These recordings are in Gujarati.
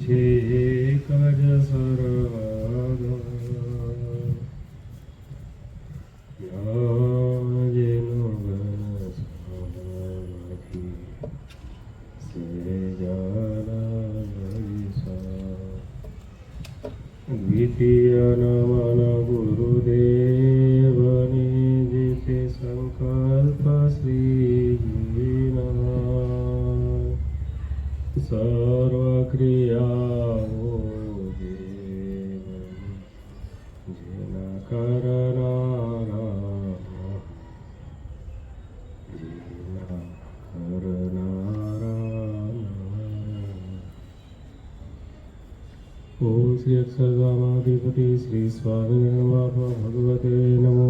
છે કજ સરવદ જેનો ગણ દ્વિતીય નમન ગુરુદેવની જીતે સંકલ્પ શ્રીજીના સર્વ ક્રિયાઓ જેના કરનારા ઓમ શ્રી અક્ષરધામાધિપતિ શ્રી સ્વામિનારાયણ ભગવતે નમો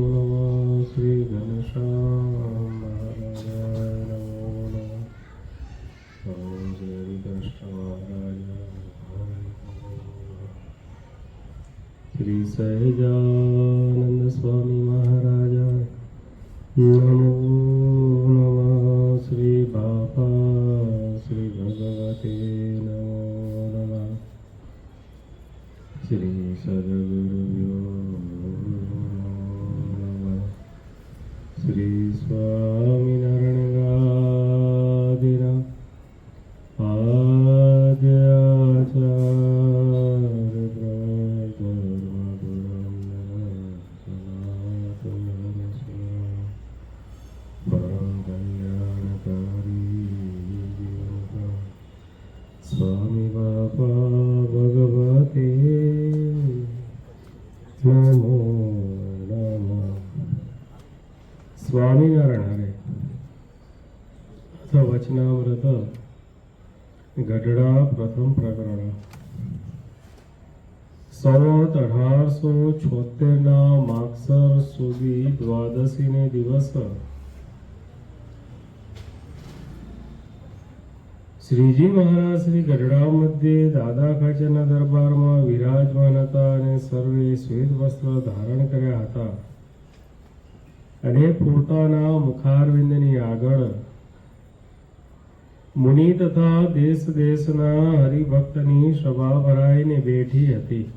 નમઃ. શ્રી ઘનશ્યામ મહારાજાય નમો નમઃ. ઓમ શ્રી હરિકૃષ્ણ મહારાજાય. શ્રી સહજાનંદ સ્વામી મહારાજાય નમો નમઃ. શ્રી બાપા શ્રી ભગવતે નમો નમઃ. શ્રી સદગુરુભ્યો નમઃ. શ્રી સ્વામિનારાયણ ગાદીના આદ્યાચાર્ય પરમ કલ્યાણકારી સ્વામી બાપા ભગવતે નમો નમઃ. સ્વામિનારાયણ હરે અથ વચનામૃત ગઢડા પ્રથમ પ્રકરણ. સંવત 1876 માગસર સુધી દ્વાદશીને દિવસ શ્રીજી મહારાજ શ્રી ગઢડા મધ્યે દાદા ખાચરના દરબારમાં વિરાજમાન હતા અને સર્વે શ્વેત વસ્ત્ર ધારણ કર્યા હતા અને પોતાના મુખારવિંદની આગળ મુનિ તથા દેશ દેશના હરિભક્તની સભા ભરાઈને બેઠી હતી.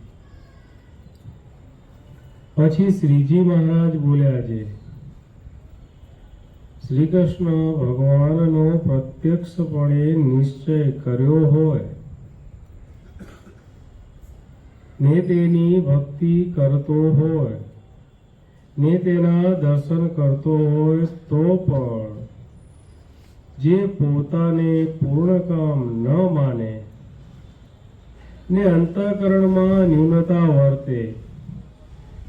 પછી શ્રીજી મહારાજ બોલ્યા છે, શ્રી કૃષ્ણ ભગવાનનો પ્રત્યક્ષપણે નિશ્ચય કર્યો હોય ને તેની ભક્તિ કરતો હોય ને તેના દર્શન કરતો હોય તો પણ જે પોતાને પૂર્ણ કામ ન માને ને અંતઃકરણમાં ન્યૂનતા વર્તે,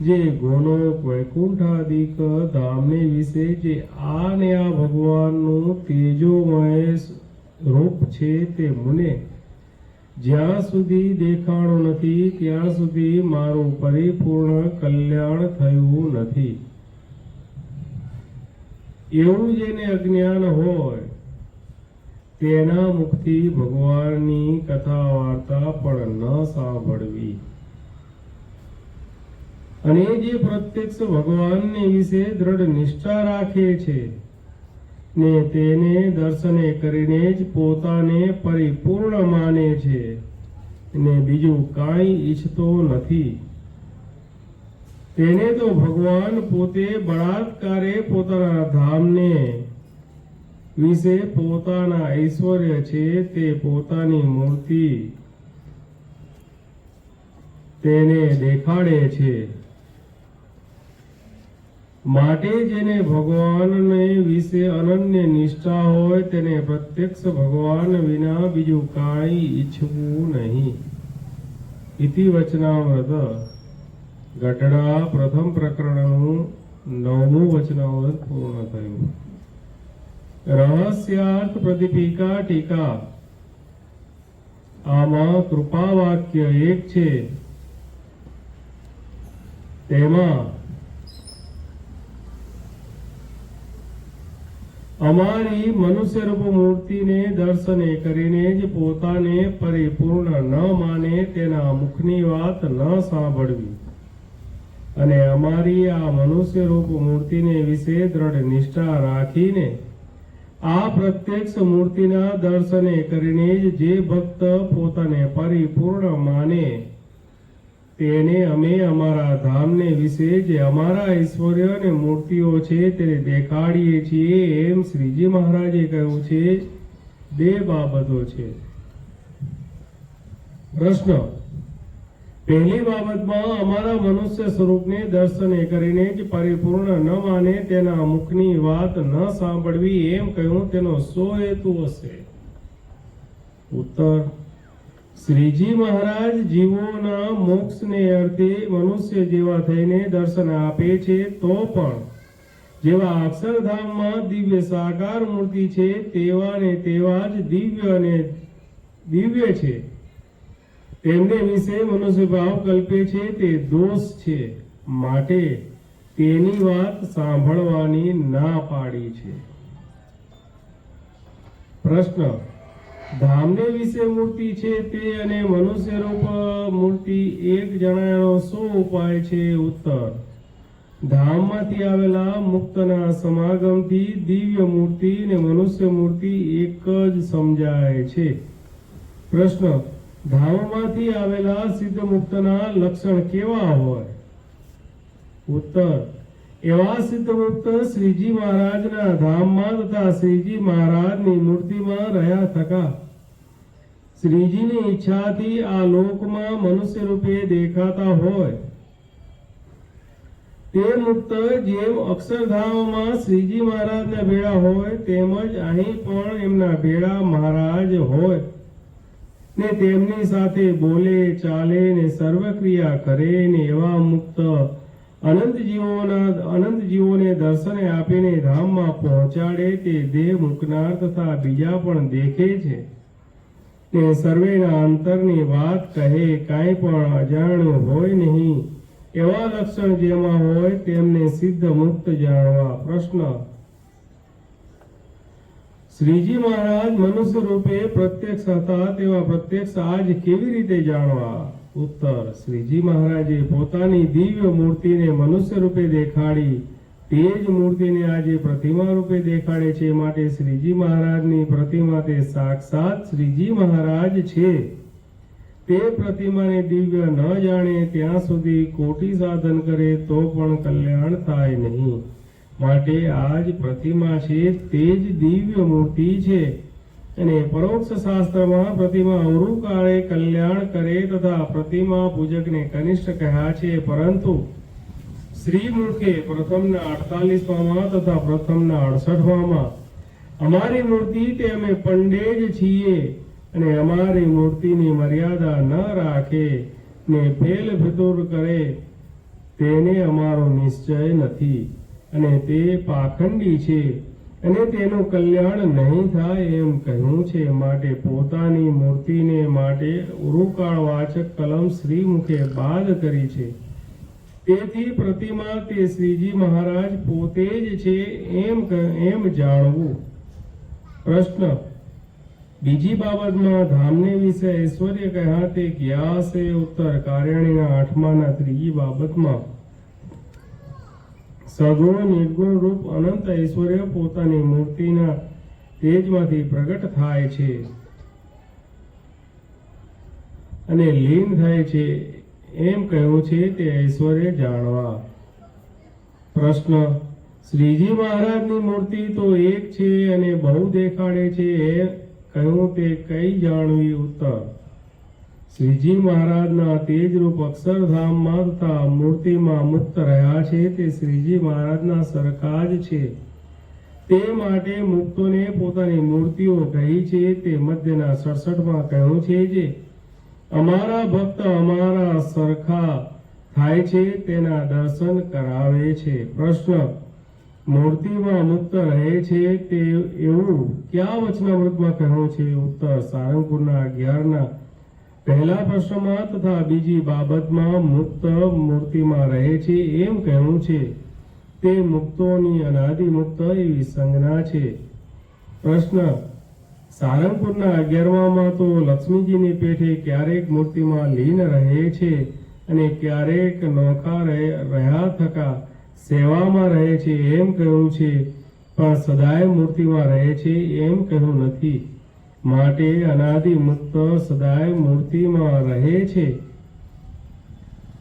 જે ગોલોક વૈકુંઠાદિક ધામને વિશે જે આ ને આ ભગવાનનું તેજોમય રૂપ છે તે મુને જ્યાં સુધી દેખાણું નથી ત્યાં સુધી મારું પરિપૂર્ણ કલ્યાણ થયું નથી. એવું જેને અજ્ઞાન હોય તેના મુખથી ભગવાનની કથા વાર્તા પણ ન સાંભળવી અને જે પ્રત્યક્ષ ભગવાનને વિશે દ્રઢ નિષ્ઠા રાખે છે ને તેને દર્શને કરીને જ પોતાને પરિપૂર્ણ માને છે ને બીજું કાંઈ ઈચ્છતો નથી, તેને તો ભગવાન પોતે બળાત્કારે પોતાના ધામને વિશે પોતાના ઐશ્વર્ય છે તે પોતાની મૂર્તિ તેને દેખાડે છે. માટે જેને ભગવાનને વિશે અનન્ય નિષ્ઠા હોય તેને પ્રત્યક્ષ ભગવાન વિના બીજું કાંઈ ઈચ્છવું નહીં. ઇતિ વચનામૃત ગઢડા પ્રથમ પ્રકરણનું 9મું વચનામૃત પૂર્ણ થયું. રહસ્યાર્થ પ્રદીપિકા ટીકા. આમાં કૃપા વાક્ય એક છે. તેમાં અમારી મનુષ્યરૂપ મૂર્તિને દર્શને કરીને જ પોતાને પરિપૂર્ણ ન માને તેના મુખની વાત ન સાંભળવી અને અમારી આ મનુષ્યરૂપ મૂર્તિને વિશે દ્રઢ નિષ્ઠા રાખીને આ પ્રત્યક્ષ મૂર્તિના દર્શને કરીને જ જે ભક્ત પોતાને પરિપૂર્ણ માને તેને અમે અમારા ધામને વિશે જે અમારા ઐશ્વર્ય અને મૂર્તિઓ છે તેને દેખાડીએ છીએ એમ શ્રીજી મહારાજે કહ્યું છે. બે બાબતો છે. પ્રશ્ન: પહેલી બાબતમાં અમારા મનુષ્ય સ્વરૂપને દર્શને કરીને જ પરિપૂર્ણ ન માને તેના મુખની વાત ન સાંભળવી એમ કહ્યું, તેનો શો હેતુ હશે? ઉત્તર: શ્રીજી મહારાજ જીવોના મોક્ષને અર્થે મનુષ્ય જેવા થઈને દર્શન આપે છે, તો પણ જેવા અક્ષરધામમાં દિવ્ય સાકાર મૂર્તિ છે તેવા ને તેવા જ દિવ્ય છે. તેમને વિશે મનુષ્ય ભાવ કલ્પે છે તે દોષ છે, માટે તેની વાત સાંભળવાની ના પાડી છે. પ્રશ્ન: ધામને વિશે મૂર્તિ છે તે અને મનુષ્ય રૂપ મૂર્તિ એક જણાનો શું ઉપાય છે? ઉત્તર: ધામમાંથી આવેલા મુક્તના સમાગમથી દિવ્ય મૂર્તિ અને મનુષ્ય મૂર્તિ એક જ સમજાય છે. પ્રશ્ન: ધામમાંથી આવેલા સિદ્ધ મુક્તના લક્ષણ કેવા હોય? ઉત્તર: એવા સિદ્ધ મુક્ત શ્રીજી મહારાજના ધામમાં તથા શ્રીજી મહારાજની મૂર્તિમાં રહ્યા થકા શ્રીજીની ઈચ્છાથી આ લોકમાં મનુષ્ય રૂપે દેખાતા હોય તે મુક્ત જેમ અક્ષરધામમાં શ્રીજી મહારાજના ભેળા હોય તેમજ અહીં પણ એમના ભેળા મહારાજ હોય ને તેમની સાથે બોલે ચાલે ને સર્વક્રિયા કરે ને એવા મુક્ત અનંત જીવોને દર્શને આપીને ધામમાં પહોંચાડે તે દેહ મૂકનાર તથા બીજા પણ દેખે છે ને સર્વેના અંતરની વાત કહે, કાંઈ પણ અજાણ્યું હોય નહીં એવા લક્ષણ જેમાં હોય તેમને સિદ્ધ મુક્ત જાણવા. પ્રશ્ન: શ્રીજી મહારાજ મનુષ્ય રૂપે પ્રત્યક્ષ હતા તેવા પ્રત્યક્ષ આજ કેવી રીતે જાણવા? ઉત્તર: શ્રીજી મહારાજે પોતાની દિવ્ય મૂર્તિને મનુષ્ય રૂપે દેખાડી તે જ મૂર્તિને આજે પ્રતિમા રૂપે દેખાડે છે, માટે શ્રીજી મહારાજની પ્રતિમા તે સાક્ષાત શ્રીજી મહારાજ છે. તે પ્રતિમાને દિવ્ય ન જાણે ત્યાં સુધી કોટી સાધન કરે તો પણ કલ્યાણ થાય નહીં. માટે આ જ પ્રતિમા છે તે જ દિવ્ય મૂર્તિ છે. અને પરોક્ષ શાસ્ત્રમાં પ્રતિમા અવરું કાળે કલ્યાણ કરે તથા પ્રતિમા પૂજકને કનિષ્ઠ કહ્યા છે, પરંતુ શ્રીમુખે પ્રથમના 48માં તથા પ્રથમના 68માં અમારી મૂર્તિ તે અમે પંડે જ છીએ અને અમારી મૂર્તિની મર્યાદા ન રાખે ને ફેલ ફિતુર કરે તેને અમારો નિશ્ચય નથી અને તે પાખંડી છે અને તેનું કલ્યાણ નહીં થાય એમ કહ્યું છે. માટે પોતાની મૂર્તિને માટે ઉરુકાળ વાચક કલમ શ્રીમુખે બાદ કરી છે. તેથી પ્રતિમા તે શ્રીજી મહારાજ પોતે જ છે એમ જાણવું. પ્રશ્ન: બીજી બાબતમાં ધામને વિશે ઐશ્વર્ય કહ્યા તે ક્યાં હશે? ઉત્તર: કાર્યાણીના 8માના ત્રીજી બાબતમાં સગુણ નિર્ગુણ રૂપ અનંત ઐશ્વર્ય પોતાની મૂર્તિના તેજમાંથી પ્રગટ થાય છે અને લીન થાય છે એમ કહ્યું છે તે ઐશ્વર્ય જાણવા. પ્રશ્ન: શ્રીજી મહારાજની મૂર્તિ તો એક છે અને બહુ દેખાડે છે એ કહ્યું તે કઈ જાણવી? ઉત્તર: શ્રીજી મહારાજના તેજરૂપ અક્ષરધામમાં તથા મૂર્તિમાં મુક્ત રહ્યા છે તે શ્રીજી મહારાજના સરખા જ છે. તે માટે મુક્તોને પોતાની મૂર્તિઓ કહી છે તે મધ્યના 67માં કહ્યું છે જે અમારા ભક્ત અમારા સરખા થાય છે તેના દર્શન કરાવે છે. પ્રશ્ન: મૂર્તિમાં મુક્ત રહે છે તે એવું ક્યાં વચનામૃતમાં કહ્યું છે? ઉત્તર: સારંગપુરના 11ના પહેલા પ્રશ્નમાં તથા બીજી બાબતમાં મુક્ત મૂર્તિમાં રહે છે એમ કહ્યું છે. તે મુક્તોની અનાદિ મુક્ત એવી સંજ્ઞા છે. પ્રશ્ન: સારંગપુરના 11માં તો લક્ષ્મીજીની પેઠે ક્યારેક મૂર્તિમાં લીન રહે છે અને ક્યારેક નોખા રહ્યા થકા સેવામાં રહે છે એમ કહ્યું છે. પણ સદાય મૂર્તિમાં રહે છે એમ કહ્યું નથી. માટે અનાદિ મુક્ત સદાય મૂર્તિમાં રહે છે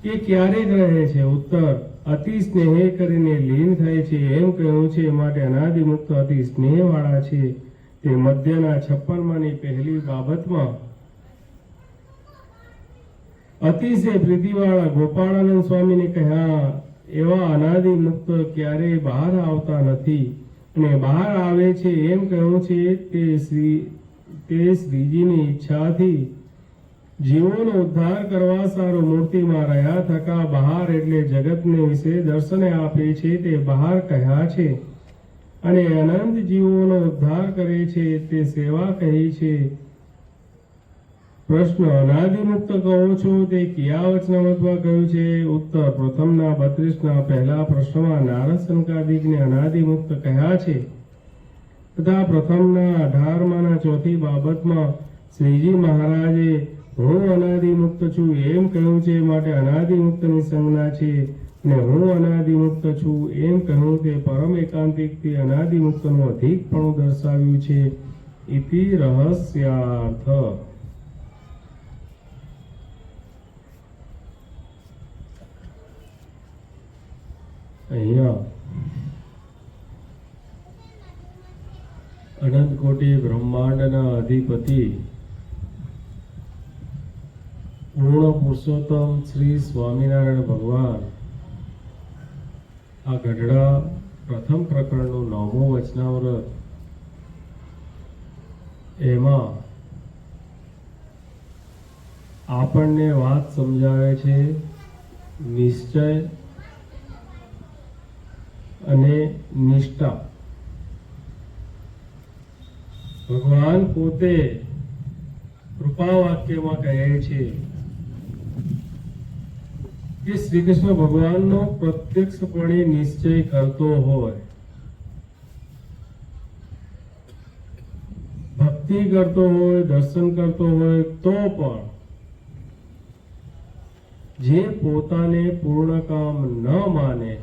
કે ક્યારેક રહે છે? ઉત્તર: અતિ સ્નેહ કરીને લીન થાય છે એમ કહ્યું છે. માટે અનાદિ મુક્ત અતિ સ્નેહ વાળા છે. તે મધ્યના 56માની પહેલી બાબતમાં અતિશય પ્રીતિવાળા ગોપાળાનંદ સ્વામીને કહ્યા એવા અનાદિ મુક્ત ક્યારેય બહાર આવતા નથી અને બહાર આવે છે એમ કહ્યું છે. તે શ્રીજીની ઈચ્છાથી જીવોનો ઉદ્ધાર કરવા સારું મૂર્તિમાં રહ્યા થકા બહાર એટલે જગતને વિશે દર્શને આપે છે તે બહાર કહ્યા છે. અને અનંત જીવોનો ઉદ્ધાર કરે છે તે સેવા કહી છે. પ્રશ્ન: અનાદિમુક્ત કહો છો તે કયા વચનામૃતમાં કહ્યું છે? ઉત્તર: પ્રથમના 32ના પહેલા પ્રશ્નમાં નારદ સનકાદિકને અનાદિમુક્ત કહ્યા છે તથા પ્રથમના 18માના ચોથી બાબતમાં શ્રીજી મહારાજે હું અનાદિમુક્ત છું એમ કહ્યું છે. માટે અનાદિમુક્તની સંજ્ઞા છે ને હું અનાદિમુક્ત છું એમ કહ્યું તે પરમ એકાંતિકથી અનાદિમુક્તનું અધિકપણું દર્શાવ્યું છે. ઇતિ રહસ્યાર્થ. અહીંયા અનંત કોટી બ્રહ્માંડના અધિપતિ પૂર્ણ પુરુષોત્તમ શ્રી સ્વામિનારાયણ ભગવાન આ ગઢડા પ્રથમ પ્રકરણનું 9મું વચનામૃત એમાં આપણને વાત સમજાવે છે નિશ્ચય અને નિષ્ઠા. ભગવાન પોતે કૃપા વાક્યમાં કહે છે કે શ્રી કૃષ્ણ ભગવાનનો પ્રત્યક્ષપણે નિશ્ચય કરતો હોય, ભક્તિ કરતો હોય, દર્શન કરતો હોય તો પણ જે પોતાને પૂર્ણ કામ ન માને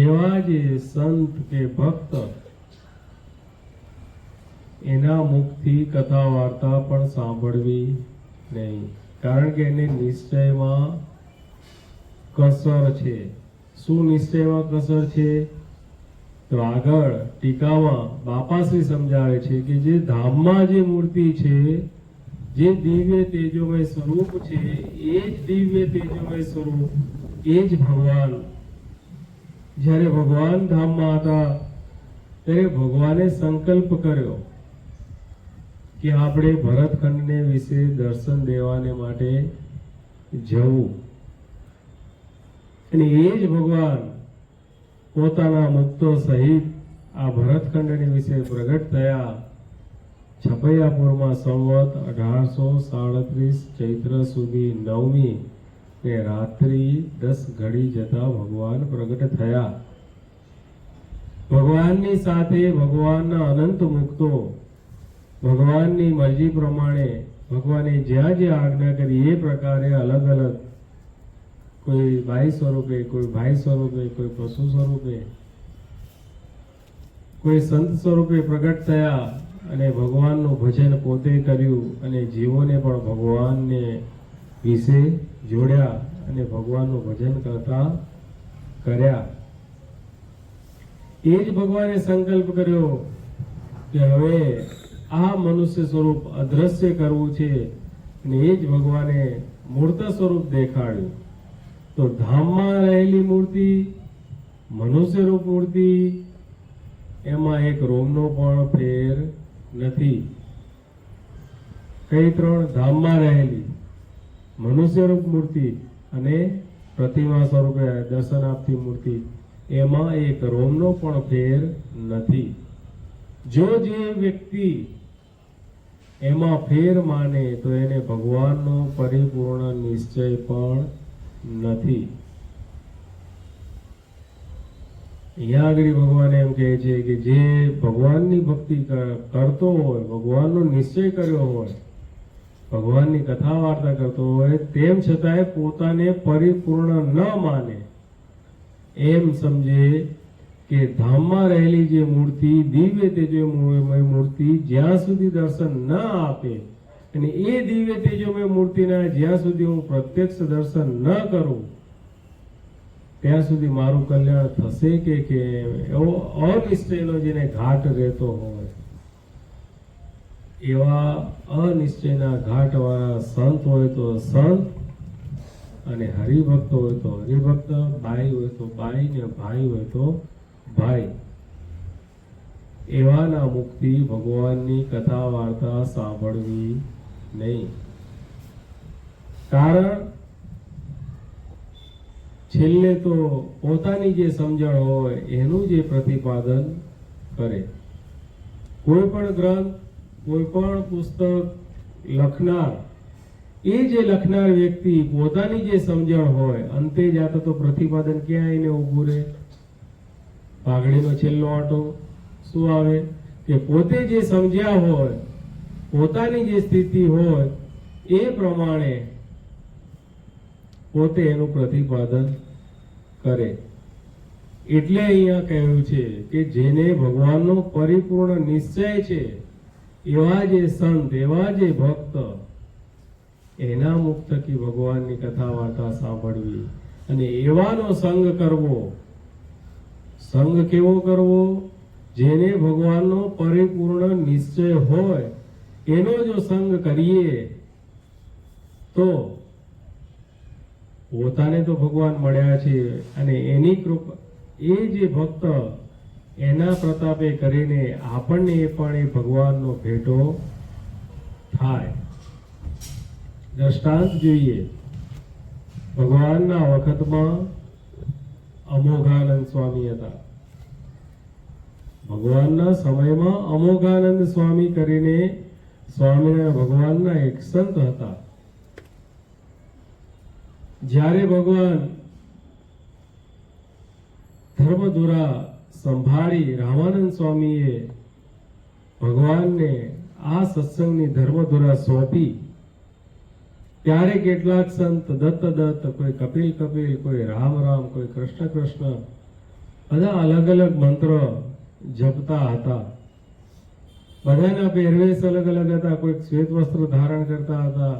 એવા જે સંત કે ભક્ત એના મુખથી કથા વાર્તા પણ સાંભળવી નહીં. કારણ કે એને નિશ્ચયમાં કસર છે. શું નિશ્ચયમાં કસર છે? તો આગળ ટીકામાં બાપાશ્રી સમજાવે છે કે જે ધામમાં જે મૂર્તિ છે, જે દિવ્ય તેજોમય સ્વરૂપ છે, એ જ દિવ્ય તેજોમય સ્વરૂપ, એ જ ભગવાન. જ્યારે ભગવાન ધામમાં હતા ત્યારે ભગવાને સંકલ્પ કર્યો કે આપણે ભરતખંડને વિશે દર્શન દેવાને માટે જવું. અને એ જ ભગવાન પોતાના મુક્તો સહિત આ ભરતખંડને વિશે પ્રગટ થયા. છપૈયાપુરમાં સંવત 1837 ચૈત્ર સુધી 9મી ને રાત્રિ 10 ઘડી જતા ભગવાન પ્રગટ થયા. ભગવાનની સાથે ભગવાનના અનંત મુક્તો ભગવાનની મરજી પ્રમાણે ભગવાને જ્યાં જ્યાં આજ્ઞા કરી એ પ્રકારે અલગ અલગ, કોઈ બાઈ સ્વરૂપે, કોઈ ભાઈ સ્વરૂપે, કોઈ પશુ સ્વરૂપે, કોઈ સંત સ્વરૂપે પ્રગટ થયા અને ભગવાનનું ભજન પોતે કર્યું અને જીવોને પણ ભગવાનને વિશે જોડ્યા અને ભગવાનનું ભજન કરતા કર્યા. એ જ ભગવાને સંકલ્પ કર્યો કે હવે આ મનુષ્ય સ્વરૂપ અદ્રશ્ય કરવું છે અને એ જ ભગવાને મૂર્ત સ્વરૂપ દેખાડ્યું. તો ધામમાં રહેલી મૂર્તિ, મનુષ્ય રૂપ મૂર્તિ, એમાં એક રોમનો પણ ફેર નથી. કઈ ત્રણ? ધામમાં રહેલી મનુષ્ય રૂપ મૂર્તિ અને પ્રતિમા સ્વરૂપે દર્શન આપતી મૂર્તિ, એમાં એક રોમનો પણ ફેર નથી. જો જે વ્યક્તિ એમાં ફેર માને તો એને ભગવાનનો પરિપૂર્ણ નિશ્ચય પણ નથી. અહીંયા આગળ ભગવાન એમ કહે છે કે જે ભગવાનની ભક્તિ કરતો હોય, ભગવાનનો નિશ્ચય કર્યો હોય, ભગવાનની કથા વાર્તા કરતો હોય, તેમ છતાંય પોતાને પરિપૂર્ણ ન માને એમ સમજે કે ધામમાં રહેલી જે મૂર્તિ, દિવ્ય તેજોમય મૂર્તિ જ્યાં સુધી દર્શન ન આપે અને એ દિવ્ય તેજોમય મૂર્તિના જ્યાં સુધી હું પ્રત્યક્ષ દર્શન ન કરું ત્યાં સુધી મારું કલ્યાણ થશે કે એવો અનિશ્ચયનો જેને ઘાટ રહેતો હોય, એવા અનિશ્ચયના ઘાટ વાળા સંત હોય તો સંત, અને હરિભક્ત હોય તો હરિભક્ત, બાઈ હોય તો બાઈ, ને ભાઈ હોય તો ભાઈ, એવાના મુક્તિ ભગવાનની કથા વાર્તા સાંભળવી નહીં. કારણ છેલ્લે તો પોતાની જે સમજણ હોય એનું જે પ્રતિપાદન કરે. કોઈ પણ ગ્રંથ, કોઈ પણ પુસ્તક લખનાર, એ જે લખનાર વ્યક્તિ પોતાની જે સમજણ હોય, અંતે જાતો તો પ્રતિપાદન ક્યાં આવીને ઊભું રહે? પાઘડીનો છેલ્લો આંટો શું આવે કે પોતે જે સમજ્યા હોય, પોતાની જે સ્થિતિ હોય એ પ્રમાણે પોતે એનું પ્રતિપાદન કરે. એટલે અહીંયા કહ્યું છે કે જેને ભગવાનનો પરિપૂર્ણ નિશ્ચય છે એવા જે સંત, એવા જે ભક્ત, એના મુખ થકી ભગવાનની કથા વાર્તા સાંભળવી અને એવાનો સંગ કરવો. સંગ કેવો કરવો? જેને ભગવાનનો પરિપૂર્ણ નિશ્ચય હોય એનો જો સંગ કરીએ તો પોતાને તો ભગવાન મળ્યા છે અને એની કૃપા, એ જે ભક્ત એના પ્રતાપે કરીને આપણને પણ એ ભગવાનનો ભેટો થાય. દ્રષ્ટાંત જોઈએ. ભગવાનના વખતમાં અમોઘાનંદ સ્વામી હતા. ભગવાનના સમયમાં અમોઘાનંદ સ્વામી કરીને સ્વામિનારાયણ ભગવાનના એક સંત હતા. જ્યારે ભગવાન ધર્મધુરા સંભાળી રામાનંદ સ્વામીએ ભગવાનને આ સત્સંગની ધર્મધુરા સોંપી, ત્યારે કેટલાક સંત દત્ત, કોઈ કપિલ, કોઈ રામ, કોઈ કૃષ્ણ, બધા અલગ અલગ મંત્ર જપતા હતા. બધાના પહેરવેશ અલગ અલગ હતા. કોઈ શ્વેત વસ્ત્ર ધારણ કરતા હતા,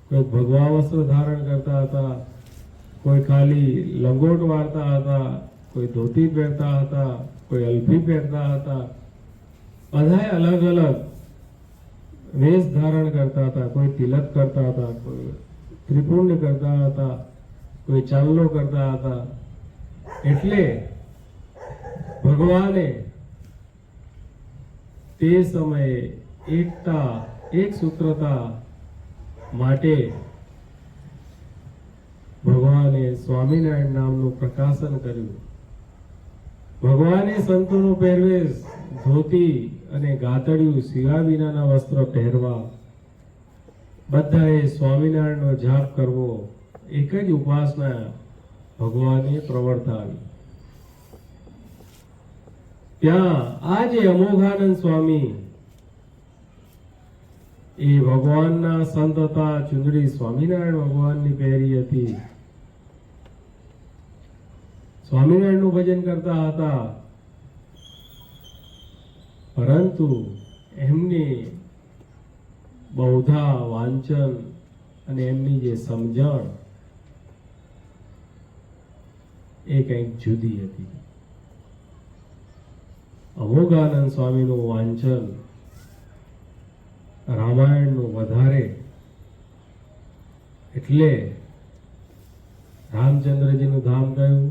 કોઈ ભગવા વસ્ત્ર ધારણ કરતા હતા, કોઈ ખાલી લંગોટ વાળતા હતા, કોઈ ધોતી પહેરતા હતા, કોઈ અલ્ફી પહેરતા હતા. બધાએ અલગ અલગ વેશ ધારણ કરતા હતા. કોઈ તિલક કરતા હતા, કોઈ ત્રિપુંડ કરતા હતા, કોઈ ચાંદલો કરતા હતા. એટલે ભગવાને તે સમયે એકતા, એક સૂત્રતા માટે ભગવાને સ્વામિનારાયણ નામનું પ્રકાશન કર્યું. ભગવાને સંતોનો પહેરવેશ ધોતી અને ગાતડિયું સિવા વિનાના વસ્ત્ર પહેરવા, બધાએ સ્વામિનારાયણનો જાપ કરવો, એક જ ઉપાસના ભગવાને પ્રવર્તાવી. ત્યાં આ જે અમોઘાનંદ સ્વામી એ ભગવાનના સંત હતા. ચુંદડી સ્વામિનારાયણ ભગવાનની પહેરી હતી. સ્વામિનારાયણનું ભજન કરતા હતા, પરંતુ એમની બૌદ્ધા વાંચન અને એમની જે સમજણ એ કંઈક જુદી હતી. અમોઘાનંદ સ્વામીનું વાંચન રામાયણનું વધારે, એટલે રામચંદ્રજીનું ધામ કયું?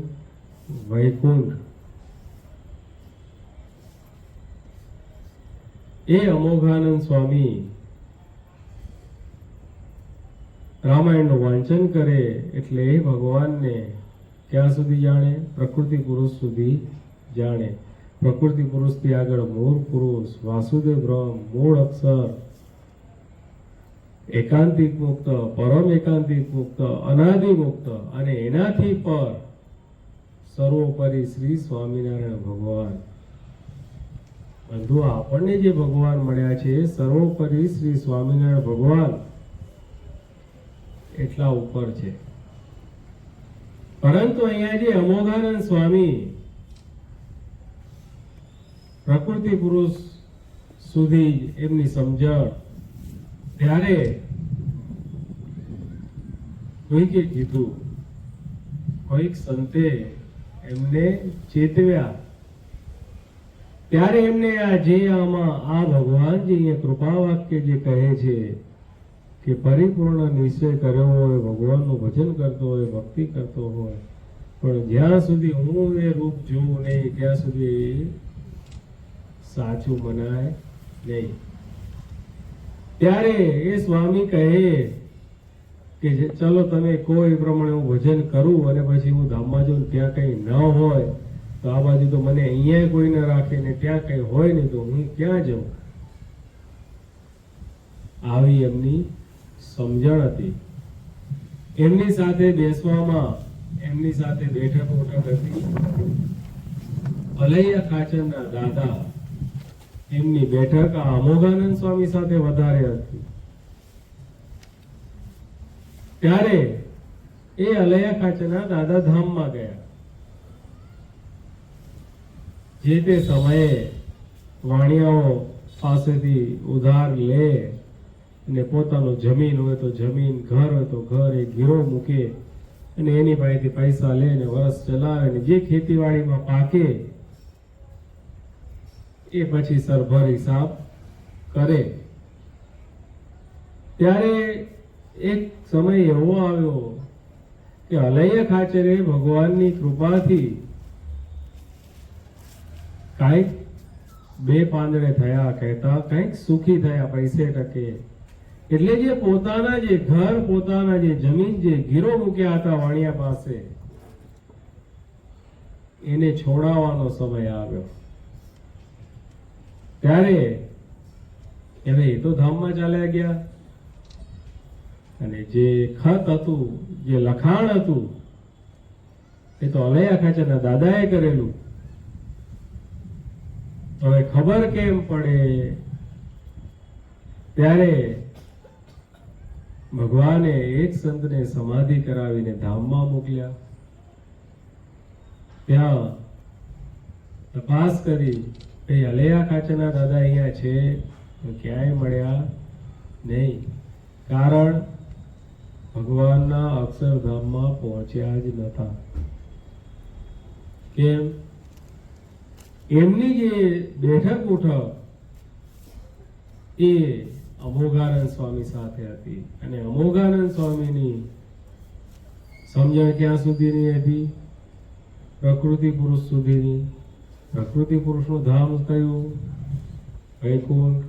વૈકુંઠ. એ અમોઘાનંદ સ્વામી રામાયણનું વાંચન કરે એટલે એ ભગવાનને ક્યાં સુધી જાણે? પ્રકૃતિ પુરુષ સુધી જાણે. પ્રકૃતિ પુરુષથી આગળ મૂળ પુરુષ, વાસુદેવ બ્રહ્મ, મૂળ અક્ષર, એકાંતિક મુક્ત, પરમ એકાંતિક મુક્ત, અનાદિ મુક્ત, અને એનાથી પર સર્વોપરી શ્રી સ્વામિનારાયણ ભગવાન. બંધુ, આપણને જે ભગવાન મળ્યા છે સર્વોપરી શ્રી સ્વામિનારાયણ ભગવાન એટલા ઉપર છે. પરંતુ અહીંયા જે અમોઘાનંદ સ્વામી પ્રકૃતિ પુરુષ સુધી એમની સમજણ, ત્યારે કોઈકે કીધું, કોઈક સંતે એમને ચેતવ્યા, ત્યારે એમને આ ભગવાન જે અહીંયા કૃપા વાક્ય જે કહે છે કે પરિપૂર્ણ નિશ્ચય કર્યો હોય, ભગવાનનું ભજન કરતો હોય, ભક્તિ કરતો હોય, પણ જ્યાં સુધી હું એ રૂપ જોઉં નહીં ત્યાં સુધી સાચું મનાય નહીં. ત્યારે એ સ્વામી કહે કે ચલો તમે કોઈ પ્રમાણે હું ભજન કરું અને પછી હું ધામમાં જાઉં ત્યાં કઈ ન હોય તો આ બાજુ તો મને અહીંયા કોઈ ન રાખે ને ત્યાં કઈ હોય નહીં તો હું ક્યાં જાઉં. આવી એમની સમજણ હતી. એમની સાથે બેસવામાં, એમની સાથે બેઠક હતી. અલૈયા ખાચરના દાદા એમની બેઠક આ અમોઘાનંદ સ્વામી સાથે વધારે હતી. ત્યારે એ અલૈયા ખાચરના દાદા ધામમાં ગયા. જે તે સમયે વાણિયાઓ પાસેથી ઉધાર લે અને પોતાનું જમીન હોય તો જમીન, ઘર હોય તો ઘર, એ ગીરો મૂકે અને એની પાસેથી પૈસા લે ને વર્ષ ચલાવે ને જે ખેતીવાડીમાં પાકે એ પછી સરભર હિસાબ કરે. ત્યારે એક સમય એવો આવ્યો કે અલૈયા ખાચરે ભગવાનની કૃપાથી કાંઈક બે પાંદડે થયા, કહેતા કંઈક સુખી થયા, પૈસે ટકે. એટલે જે પોતાના જે ઘર, પોતાના જે જમીન, જે ગીરો મૂક્યા હતા વાણિયા પાસે, એને છોડાવવાનો સમય આવ્યો. ત્યારે હવે એ તો ધામમાં ચાલ્યા ગયા અને જે ખત હતું, જે લખાણ હતું, એ તો અલૈયા ખાચરના દાદાએ કરેલું. હવે ખબર કેમ પડે? ત્યારે ભગવાને એક સંતને સમાધિ કરાવીને ધામમાં મોકલ્યા. ત્યાં તપાસ કરી, એ અલૈયા ખાચરના દાદા અહીંયા છે, ક્યાંય મળ્યા નહીં. કારણ ભગવાનના અક્ષરધામમાં પહોંચ્યા જ નતા. કેમ? એમની જે બેઠક ઉઠક એ અમોઘાનંદ સ્વામી સાથે હતી અને અમોઘાનંદ સ્વામીની સમજણ ક્યાં સુધીની હતી? પ્રકૃતિ પુરુષ સુધીની. પ્રકૃતિ પુરુષનું ધામ કયું? વૈકુંઠ.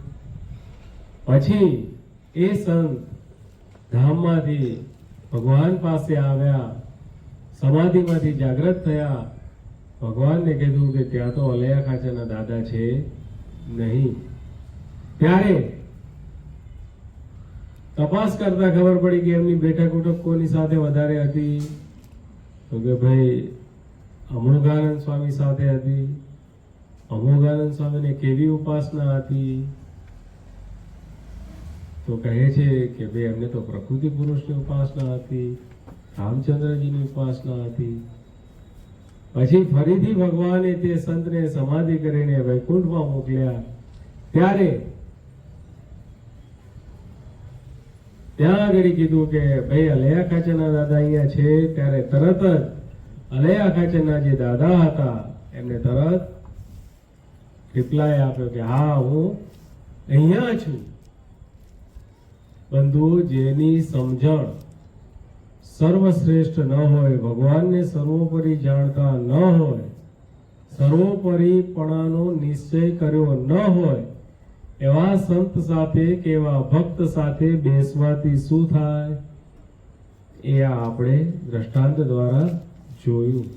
પછી એ સંત ધામમાંથી ભગવાન પાસે આવ્યા, સમાધિમાંથી જાગૃત થયા. ભગવાનને કીધું કે ત્યાં તો અલૈયા ખાચરના દાદા છે નહીં. ત્યારે તપાસ કરતા ખબર પડી કે એમની બેઠક ઉઠક કોની સાથે વધારે હતી? તો કે ભાઈ અમોઘાનંદ સ્વામી સાથે હતી. અમોઘાનંદ સ્વામીને કેવી ઉપાસના હતી? તો કહે છે કે ભાઈ એમને તો પ્રકૃતિ પુરુષની ઉપાસના હતી, રામચંદ્રજીની ઉપાસના હતી. પછી ફરીથી ભગવાને તે સંતને સમાધિ કરીને વૈકુંઠમાં મોકલ્યા. ત્યારે ત્યાં આગળ કીધું કે ભાઈ અલૈયા ખાચરના દાદા અહીંયા છે. ત્યારે તરત જ અલૈયા ખાચરના જે દાદા હતા એમને તરત રિપ્લાય આપ્યો કે હા, હું અહીંયા છું. બંધુ, જેની સમજણ સર્વશ્રેષ્ઠ ન હોય, ભગવાનને સર્વોપરી જાણતા ન હોય, સર્વોપરીપણાનો નિશ્ચય કર્યો ન હોય, એવા સંત સાથે કે એવા ભક્ત સાથે બેસવાથી શું થાય? એ આપણે દ્રષ્ટાંત દ્વારા જોયું.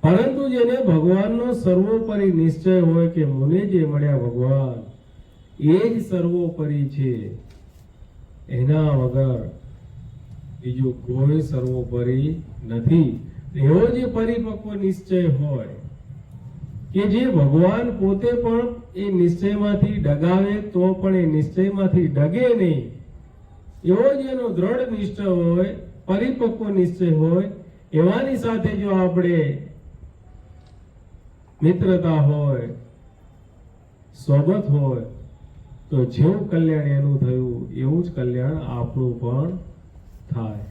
પરંતુ જેને ભગવાનનો સર્વોપરી નિશ્ચય હોય કે મને જે મળ્યા ભગવાન એ જ સર્વોપરી છે, એના વગર બીજું કોઈ સર્વોપરી નથી. એવો જે પરિપક્વ નિશ્ચય હોય કે જે ભગવાન પોતે પણ એ નિશ્ચયમાંથી ડગાવે તો પણ એ નિશ્ચયમાંથી ડગે નહીં, એવો જેનો દ્રઢ નિશ્ચય હોય, પરિપક્વ નિશ્ચય હોય, એવાની સાથે જો આપણે મિત્રતા હોય, સોબત હોય, તો જેવું કલ્યાણ એનું થયું એવું જ કલ્યાણ આપણું પણ થાય.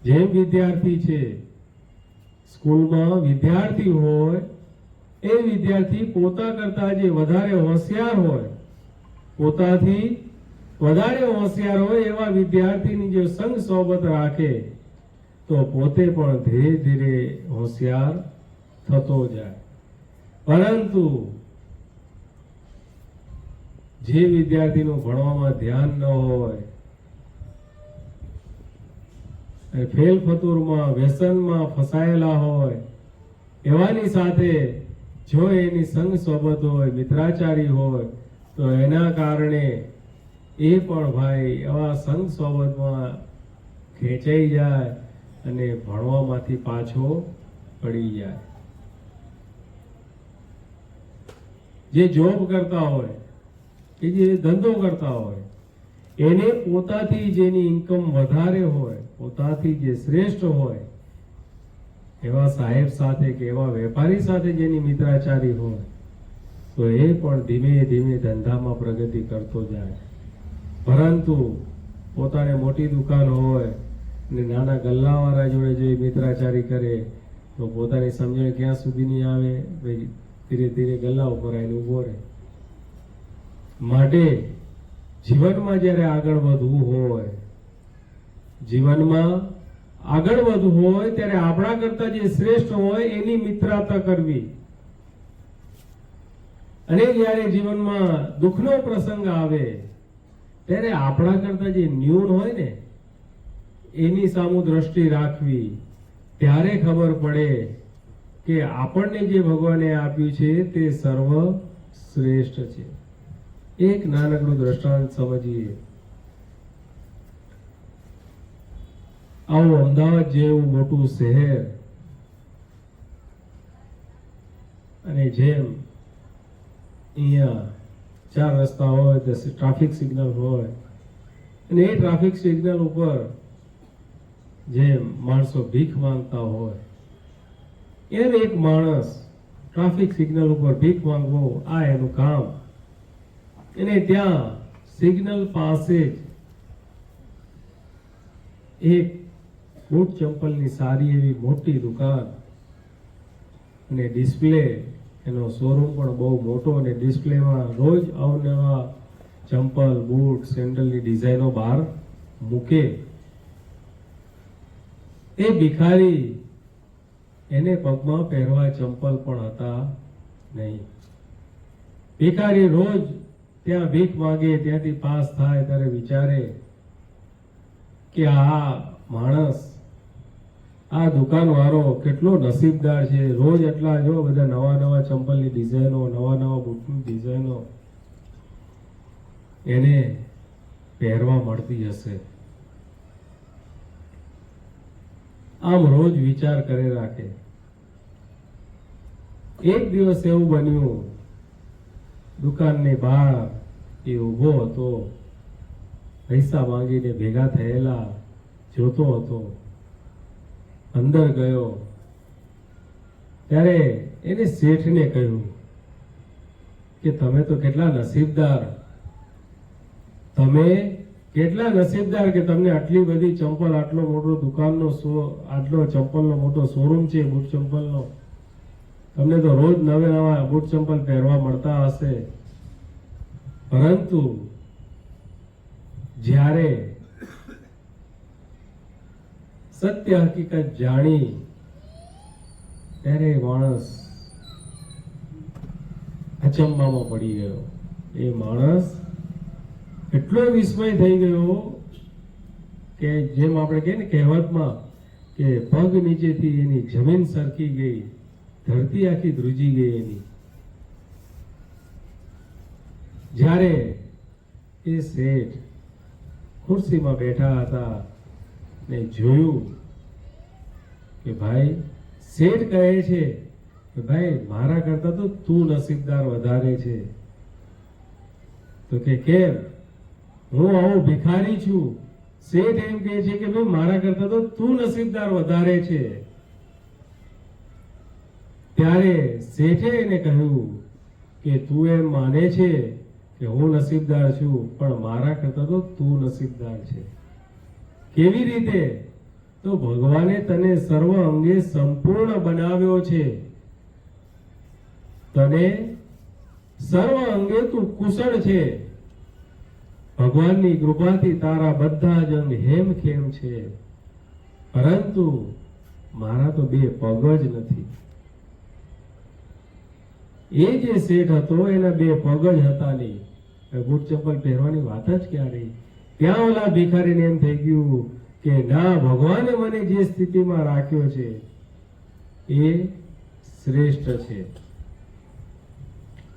જેમ વિદ્યાર્થી છે, સ્કૂલમાં વિદ્યાર્થી હોય, એ વિદ્યાર્થી પોતા કરતા જે વધારે હોશિયાર હોય, પોતાથી વધારે હોશિયાર હોય એવા વિદ્યાર્થીની જો સંગ સોબત રાખે તો પોતે પણ ધીરે ધીરે હોશિયાર થતો જાય. પરંતુ જે વિદ્યાર્થીનું ભણવામાં ધ્યાન ન હોય, ફેલ ફતુરમાં વ્યસનમાં ફસાયેલા હોય, એવાની સાથે જો એની સંગ સોબત હોય, મિત્રાચારી હોય, તો એના કારણે એ પણ ભાઈ એવા સંગ સોબતમાં ખેંચાઈ જાય અને ભણવામાંથી પાછો પડી જાય. જે જોબ કરતા હોય કે જે ધંધો કરતા હોય, એને પોતાથી જેની ઇન્કમ વધારે હોય, પોતાથી જે શ્રેષ્ઠ હોય, એવા સાહેબ સાથે કે એવા વેપારી સાથે જેની મિત્રાચારી હોય, તો એ પણ ધીમે ધીમે ધંધામાં પ્રગતિ કરતો જાય. પરંતુ પોતાને મોટી દુકાન હોય ને નાના ગલ્લાવાળા જોડે જો મિત્રાચારી કરે તો પોતાની સમજણ ક્યાં સુધી નહીં આવે, ભાઈ ધીરે ધીરે ગલ્લા ઉપર આવીને ઉભો રહે. માટે જીવનમાં જ્યારે આગળ વધવું હોય, જીવનમાં આગળ વધવું હોય ત્યારે આપણા કરતા જે શ્રેષ્ઠ હોય એની મિત્રતા કરવી. અને જ્યારે જીવનમાં દુઃખનો પ્રસંગ આવે ત્યારે આપણા કરતા જે ન્યૂન હોય ને એની સામુ દ્રષ્ટિ રાખવી. ત્યારે ખબર પડે કે આપણને જે ભગવાને આપ્યું છે તે સર્વ શ્રેષ્ઠ છે. એક નાનકડું દ્રષ્ટાંત સમજીએ. આવું અમદાવાદ જેવું મોટું શહેર, અને જેમ અહીંયા 4 રસ્તા હોય, તો ટ્રાફિક સિગ્નલ હોય, અને એ ટ્રાફિક સિગ્નલ ઉપર જેમ માણસો ભીખ માંગતા હોય, એમ એક માણસ ટ્રાફિક સિગ્નલ ઉપર ભીખ માંગવો આ એનું કામ. એને ત્યાં સિગ્નલ પાસે જ એક બૂટ ચંપલની સારી એવી મોટી દુકાન અને ડિસ્પ્લે, એનો શોરૂમ પણ બહુ મોટો, અને ડિસ્પ્લેમાં રોજ અવનવા ચંપલ, બૂટ, સેન્ડલની ડિઝાઇનો બહાર મૂકે. એ ભિખારી, એને પગમાં પહેરવા ચંપલ પણ હતા નહીં. ભિખારી રોજ ત્યાં ભીખ માંગે, ત્યાંથી પાસ થાય ત્યારે વિચારે કે આ માણસ, આ દુકાનવાળો કેટલો નસીબદાર છે. રોજ એટલા જો બધા નવા નવા ચંપલની ડિઝાઇનો, નવા નવા બૂટની ડિઝાઇનો એને પહેરવા મળતી હશે. આમ રોજ વિચાર કરે રાખે. એક દિવસ એવું બન્યું, દુકાનની બહાર એ ઊભો હતો, પૈસા માંગીને ભેગા થયેલા જોતો હતો. અંદર ગયો ત્યારે એને શેઠને કહ્યું કે તમે તો કેટલા નસીબદાર, તમે કેટલા નસીબદાર કે તમને આટલી બધી ચંપલ, આટલો મોટો દુકાનનો આટલો ચંપલનો મોટો શોરૂમ છે બૂટ ચંપલનો, તમને તો રોજ નવા બૂટ ચંપલ પહેરવા મળતા હશે. પરંતુ જ્યારે સત્ય હકીકત જાણી ત્યારે માણસ અચંબામાં પડી ગયો. એ માણસ એટલો વિસ્મય થઈ ગયો કે જેમ આપણે કહીએ ને કહેવતમાં કે પગ નીચેથી એની જમીન સરકી ગઈ, ધરતી આખી ધ્રુજી ગઈ એની. જ્યારે એ શેઠ ખુરશીમાં બેઠા હતા ને જોયું કે ભાઈ, શેઠ કહે છે કે ભાઈ મારા કરતા તો તું નસીબદાર વધારે છે. તો કે કેમ? હું આવો ભિખારી છું શેઠ એમ કહે છે કે ભાઈ મારા કરતા તો તું નસીબદાર વધારે છે. ત્યારે શેઠે એને કહ્યું કે તું એમ માને છે કે હું નસીબદાર છું, પણ મારા કરતા તો તું નસીબદાર છે. કેવી રીતે? તો ભગવાને તને સર્વ અંગે સંપૂર્ણ બનાવ્યો છે. તને સર્વ અંગે તું કુશળ છે. ભગવાનની કૃપાથી તારા બધા જ અંગ હેમખેમ છે, પરંતુ મારા તો બે પગ જ નથી. એ જે શેઠ હતો એના બે પગ જ હતા નહીં. બૂટ ચપ્પલ પહેરવાની વાત જ ક્યાં રહી? ત્યાં ઓલા ભિખારીને એમ થઈ ગયું કે ના, ભગવાને મને જે સ્થિતિમાં રાખ્યો છે એ શ્રેષ્ઠ છે.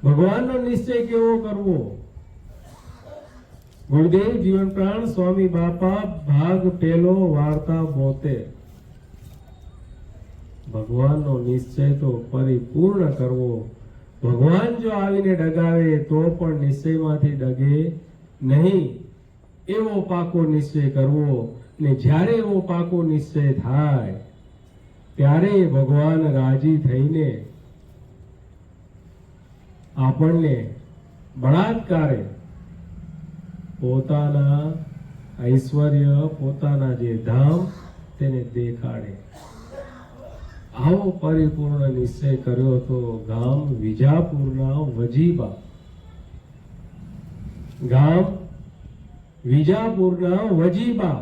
ભગવાનનો નિશ્ચય કેવો કરવો? ગુરુદેવ જીવન પ્રાણ સ્વામી બાપા ભાગ પહેલો વાર્તા 72. ભગવાનનો નિશ્ચય તો પરિપૂર્ણ કરવો. ભગવાન જો આવીને ડગાવે તો પણ નિશ્ચયમાંથી ડગે નહીં. એવો પાકો નિશ્ચય કરવો, ને જ્યારે એવો પાકો નિશ્ચય થાય ત્યારે ભગવાન રાજી થઈને આપણને બળાત્કારે પોતાના ઐશ્વર્ય, પોતાના જે ધામ તેને દેખાડે. આવો પરિપૂર્ણ નિશ્ચય કર્યો તો ગામ વિજાપુરના વજીબા. ગામ વિજાપુરના વજીબા.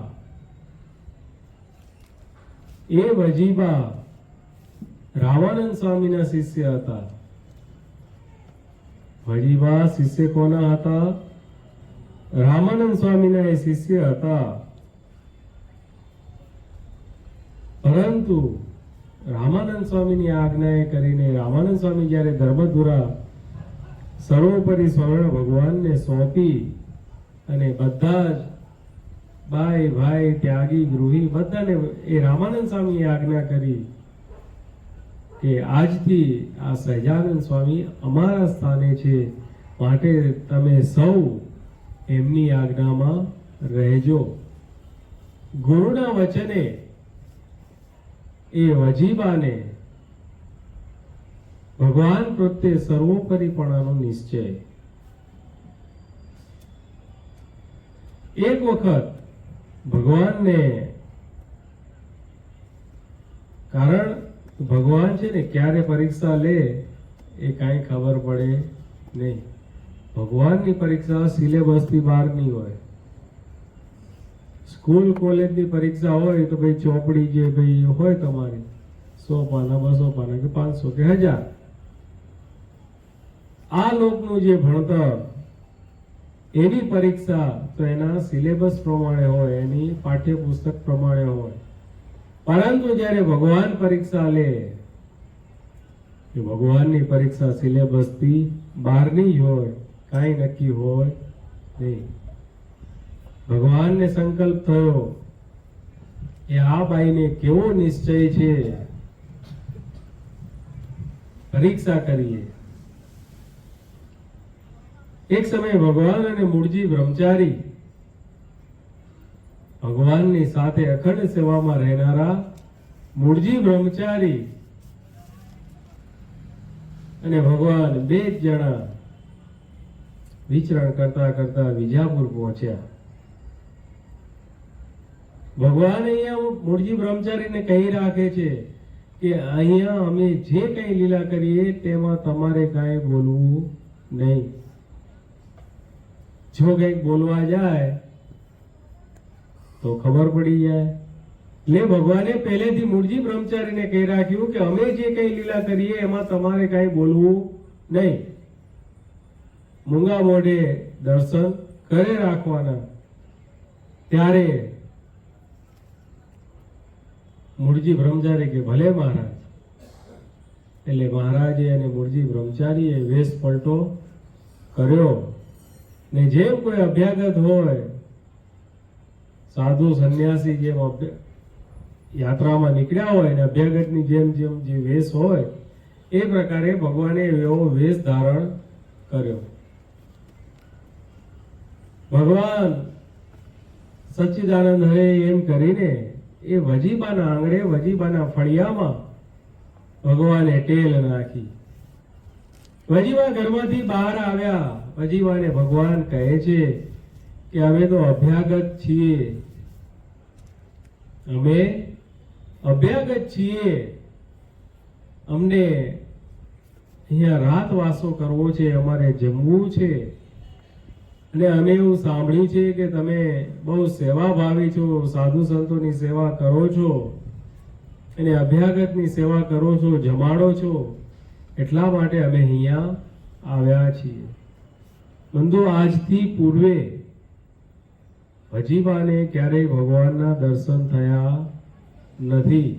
એ વજીબા રામાનંદ સ્વામીના શિષ્ય હતા. વજીબા શિષ્ય કોના હતા? રામાનંદ સ્વામીના એ શિષ્ય હતા. પરંતુ રામાનંદ સ્વામીની આજ્ઞાએ કરીને રામાનંદ સ્વામી જ્યારે ધર્મધુરા સર્વોપરી સ્વર્ણ ભગવાનને સોંપી અને બધા જ બાઈ ભાઈ ત્યાગી ગૃહી બધાને એ રામાનંદ સ્વામીએ આજ્ઞા કરી કે આજથી આ સહજાનંદ સ્વામી અમારા સ્થાને છે, માટે તમે સૌ એમની આજ્ઞામાં રહેજો. ગુરુના વચને એ વજીબાને ભગવાન પ્રત્યે સર્વોપરીપણાનો નિશ્ચય. એક વખત ભગવાનને, કારણ ભગવાન છે ને ક્યારે પરીક્ષા લે એ કાંઈ ખબર પડે નહીં. ભગવાનની પરીક્ષા સિલેબસથી બહારની હોય. સ્કૂલ કોલેજની પરીક્ષા હોય તો ભાઈ ચોપડી જે ભાઈ હોય તમારી 100 પાના 200 પાના કે 500 કે 1000. આ લોકનું જે ભણતર એની પરીક્ષા તો એના સિલેબસ પ્રમાણે હોય, એની પાઠ્યપુસ્તક પ્રમાણે હોય. પરંતુ જ્યારે ભગવાન પરીક્ષા લે એ ભગવાનની પરીક્ષા સિલેબસથી બહારની જ હોય, કાંઈ નક્કી હોય નહીં. ભગવાનને સંકલ્પ થયો કે આ બાઈને કેવો નિશ્ચય છે, પરીક્ષા કરીએ. એક સમયે ભગવાન અને મૂળજી બ્રહ્મચારી, ભગવાનની સાથે અખંડ સેવામાં રહેનારા મૂળજી બ્રહ્મચારી અને ભગવાન બે જ જણા વિચરણ કરતા કરતા વિજાપુર પહોંચ્યા. ભગવાન અહીંયા મૂળજી બ્રહ્મચારીને કહી રાખે છે કે અહીંયા અમે જે કંઈ લીલા કરીએ તેમાં તમારે કાંઈ બોલવું નહીં. જો કંઈક બોલવા જાય તો ખબર પડી જાય. એટલે ભગવાને પહેલેથી મૂળજી બ્રહ્મચારીને કહી રાખ્યું કે અમે જે કંઈ લીલા કરીએ એમાં તમારે કાંઈ બોલવું નહીં. મૂંગા મોઢે દર્શન કરે રાખવાના. ત્યારે મૂળજી બ્રહ્મચારી કે ભલે મહારાજ. એટલે મહારાજે અને મૂળજી બ્રહ્મચારીએ વેશ પલટો કર્યો ને જેમ કોઈ અભ્યાગત હોય, સાધુ સંન્યાસી જેમ યાત્રામાં નીકળ્યા હોય ને અભ્યાગતની જેમ જેમ જે વેશ હોય એ પ્રકારે ભગવાને એવો વેશ ધારણ કર્યો. ભગવાન સચ્ચિદાનંદ હરે એમ કરીને એ વજીબાના આંગણે વજીબાના ફળિયામાં ભગવાને ટેલ નાખી. વજીબા ઘરમાંથી બહાર આવ્યા. વજીબાને ભગવાન કહે છે કે અમે તો અભ્યાગત છીએ, અમે અભ્યાગત છીએ, અમને અહીંયા રાતવાસો કરવો છે, અમારે જમવું છે, અને અમે એવું સાંભળ્યું છે કે તમે બહુ સેવાભાવી છો, સાધુ સંતોની સેવા કરો છો અને અભ્યાગતની સેવા કરો છો, જમાડો છો, એટલા માટે અમે અહીંયા આવ્યા છીએ. બંધુ, આજથી પૂર્વે વજીબાને ક્યારેય ભગવાનના દર્શન થયા નથી.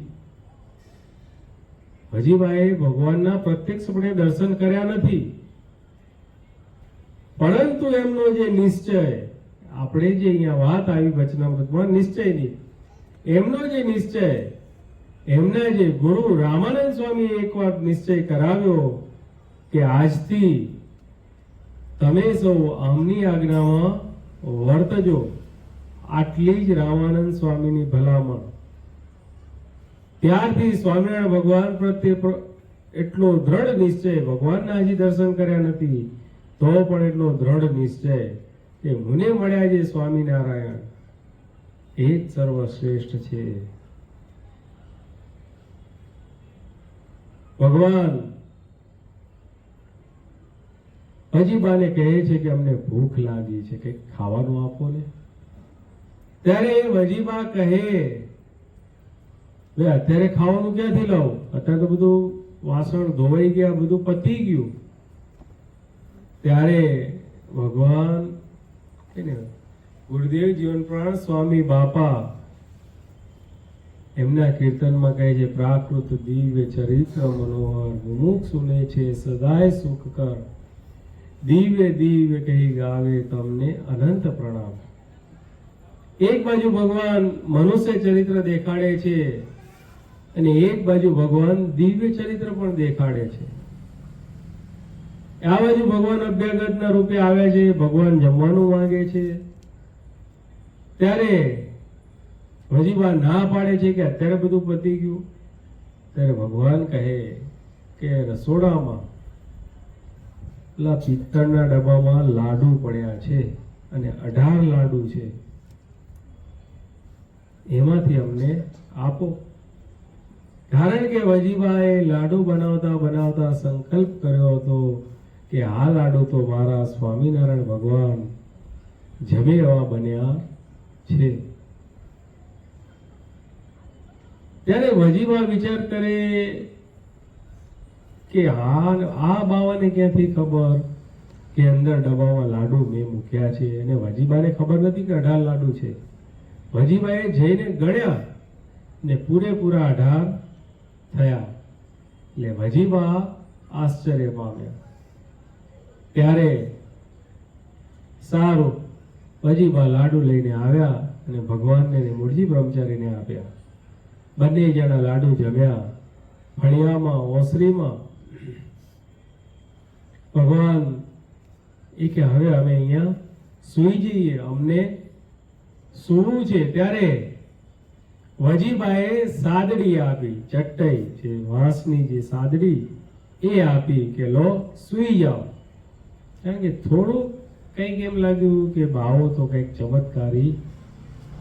વજીબાએ ભગવાનના પ્રત્યક્ષપણે દર્શન કર્યા નથી, પરંતુ એમનો જે નિશ્ચય, આપણે જે અહીંયા વાત આવી વચનામૃતમાં નિશ્ચયની, એમનો જે નિશ્ચય, એમના જે ગુરુ રામાનંદ સ્વામીએ એક વાર નિશ્ચય કરાવ્યો કે આજથી તમે સૌ આમની આજ્ઞામાં વર્તજો, આટલી જ રામાનંદ સ્વામીની ભલામણ. ત્યારથી સ્વામિનારાયણ ભગવાન પ્રત્યે એટલો દ્રઢ નિશ્ચય, ભગવાનના હજી દર્શન કર્યા નથી તો પણ એટલો દ્રઢ નિશ્ચય કે મને મળ્યા છે સ્વામિનારાયણ, એ જ સર્વશ્રેષ્ઠ છે. ભગવાન વજીબાને કહે છે કે અમને ભૂખ લાગી છે, કંઈક ખાવાનું આપો ને. ત્યારે વજીબા કહે, ભાઈ અત્યારે ખાવાનું ક્યાંથી લાવું, અત્યારે તો બધું વાસણ ધોવાઈ ગયા, બધું પતી ગયું. ત્યારે ભગવાન ગુરુદેવ જીવનપ્રાણ સ્વામી બાપા એમના કીર્તનમાં કહે છે, પ્રાકૃત દિવ્ય ચરિત્ર મનોહર મુમુક્ષુને છે સદાય સુખ કર, દિવ્ય દિવ્ય કહી ગાવે તમને અનંત પ્રણામ. એક બાજુ ભગવાન મનુષ્ય ચરિત્ર દેખાડે છે અને એક બાજુ ભગવાન દિવ્ય ચરિત્ર પણ દેખાડે છે. આ બાજુ ભગવાન અભ્યાગતના રૂપે આવ્યા છે, ભગવાન જમવાનું માંગે છે. ત્યારે વજીબા ના પાડે છે કે અત્યારે બધું પતી ગયું. ત્યારે ભગવાન કહે કે રસોડામાં પેલા પિત્તળના ડબ્બામાં લાડુ પડ્યા છે અને 18 લાડુ છે, એમાંથી અમને આપો. કારણ કે વજીબાએ લાડુ બનાવતા બનાવતા સંકલ્પ કર્યો હતો કે આ લાડુ તો મારા સ્વામિનારાયણ ભગવાન જમે એવા બન્યા છે. ત્યારે વજીબા વિચાર કરે કે આ બાવાને ક્યાંથી ખબર કે અંદર ડબ્બામાં લાડુ મેં મૂક્યા છે, અને વજીબાને ખબર નથી કે 18 લાડુ છે. વજીબાએ જઈને ગણ્યા ને પૂરેપૂરા 18 થયા. એટલે વજીબા આશ્ચર્ય પામ્યા. ત્યારે સારું, વજીબા લાડુ લઈને આવ્યા અને ભગવાનને મૂળજી બ્રહ્મચારીને આપ્યા. બંને જણા લાડુ જમ્યા. ફળિયામાં ઓસરીમાં ભગવાન એ કે હવે અમે અહીંયા સૂઈ જઈએ, અમને સૂવું છે. ત્યારે વજીબાએ સાદડી આપી, ચટ્ટાઈ જે વાંસની જે સાદડી એ આપી કે લો સૂઈ જાઓ. કારણ કે થોડું કંઈક એમ લાગ્યું કે ભાવો તો કંઈક ચમત્કારી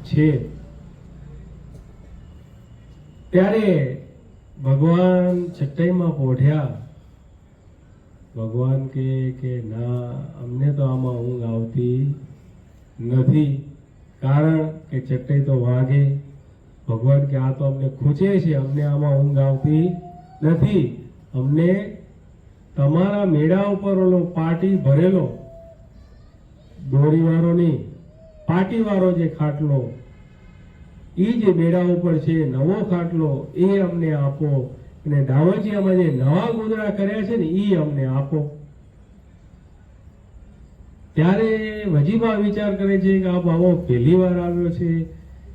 છે. ત્યારે ભગવાન ચટ્ટાઈમાં પોઢ્યા. ભગવાન કે ના, અમને તો આમાં ઊંઘ આવતી નથી. કારણ કે ચટ્ટાઈ તો વાગે. ભગવાન કે આ તો અમને ખૂંચે છે, અમને આમાં ઊંઘ આવતી નથી. અમને તમારા મેળા ઉપર ઓલો પાટી ભરેલો, દોરીવાળો નહીં, પાટીવાળો જે ખાટલો, એ જે મેળા ઉપર છે નવો ખાટલો, એ અમને આપો. અને ડાવજીયામાં જે નવા ગોદડા કર્યા છે ને એ અમને આપો. ત્યારે વજીબા વિચાર કરે છે કે આ બાવો પહેલી વાર આવ્યો છે